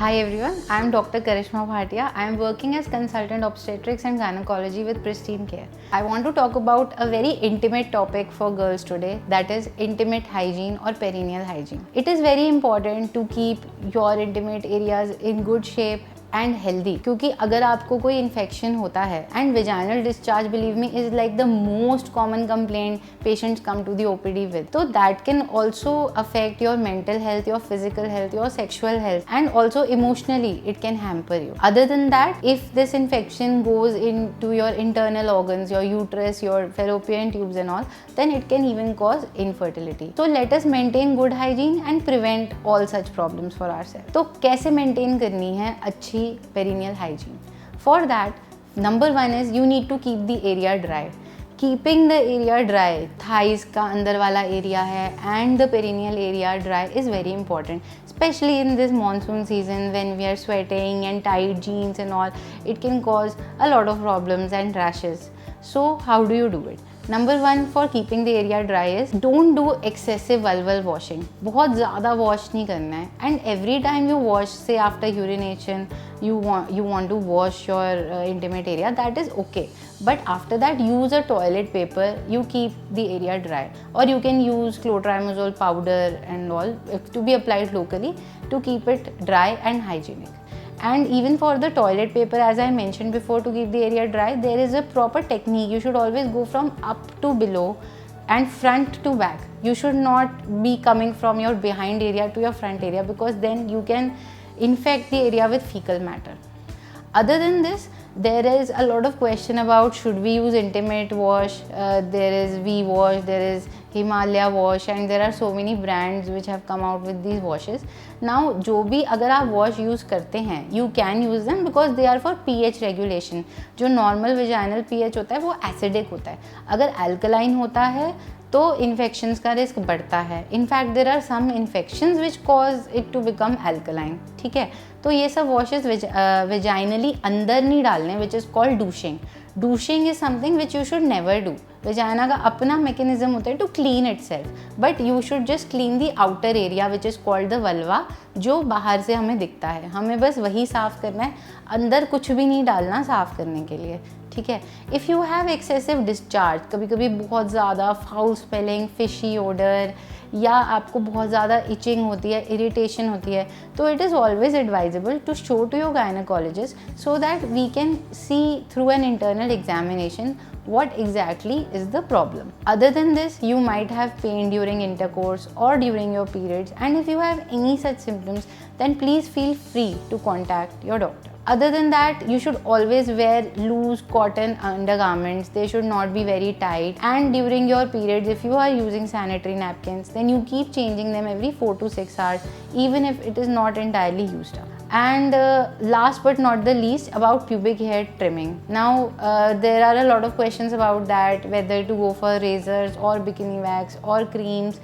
Hi everyone, I am Dr. Karishma Bhatia. I am working as consultant obstetrics and gynecology with Pristyn Care. I want to talk about a very intimate topic for girls today, that is intimate hygiene or perineal hygiene. It is very important to keep your intimate areas in good shape and healthy, क्योंकि अगर आपको कोई infection होता है and vaginal discharge believe me is like the most common complaint patients come to the OPD with, तो that can also affect your mental health, your physical health, your sexual health and also emotionally it can hamper you. Other than that, if this infection goes into your internal organs, your uterus, your fallopian tubes and all, then it can even cause infertility. So let us maintain good hygiene and prevent all such problems for ourselves. तो कैसे maintain करनी है अच्छी perineal hygiene? For that, number one is you need to keep the area dry. Keeping the area dry, thighs का अंदर वाला area है and the perineal area dry is very important, especially in this monsoon season when we are sweating and tight jeans and all. It can cause a lot of problems and rashes. So how do you do it? Number one for keeping the area dry is don't do excessive vulval washing. बहुत ज़्यादा wash नहीं करना है. And every time you wash, say after urination, you want to wash your intimate area, that is okay. But after that, use a toilet paper. You keep the area dry, or you can use clotrimazole powder and all to be applied locally to keep it dry and hygienic. And even for the toilet paper, as I mentioned before, to keep the area dry, there is a proper technique. You should always go from up to below and front to back. You should not be coming from your behind area to your front area, because then you can infect the area with fecal matter. Other than this, there is a lot of question about should we use intimate wash. There is V wash, there is Himalaya wash, and there are so many brands which have come out with these washes. Now जो भी अगर आप wash use करते हैं, you can use them because they are for pH regulation. जो normal vaginal pH होता है वो acidic होता है. अगर alkaline होता है तो इन्फेक्शंस का रिस्क बढ़ता है. In fact there are some infections which cause it to become alkaline. ठीक है, तो ये सब वॉशेस वेजाइनली अंदर नहीं डालने, which is called douching. Douching is something which you should never do. Vagina का अपना मैकेनिज्म होता है to clean itself, but you should just clean the outer area which is called the vulva, जो बाहर से हमें दिखता है. हमें बस वही साफ़ करना है, अंदर कुछ भी नहीं डालना साफ़ करने के लिए. ठीक है. If you have excessive discharge, कभी कभी बहुत ज़्यादा फाउल स्मेलिंग, फिशी ओडर, या आपको बहुत ज़्यादा इचिंग होती है, इरिटेशन होती है, तो it is always advisable to show to your gynaecologist so that we can see through an internal examination what exactly is the problem. Other than this, you might have pain during intercourse or during your periods, and if you have any such symptoms, then please feel free to contact your doctor. Other than that, you should always wear loose cotton undergarments. They should not be very tight. And during your periods, if you are using sanitary napkins, then you keep changing them every 4 to 6 hours, even if it is not entirely used up. And last but not the least, about pubic hair trimming. Now there are a lot of questions about that, whether to go for razors or bikini wax or creams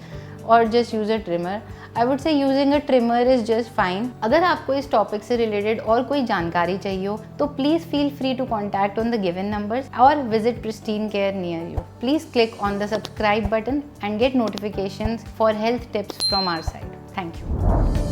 or just use a trimmer. I would say using a trimmer is just fine. अगर आपको इस topic से related और कोई जानकारी चाहिए हो तो please feel free to contact on the given numbers और visit Pristine Care near you. Please click on the subscribe button and get notifications for health tips from our side. Thank you.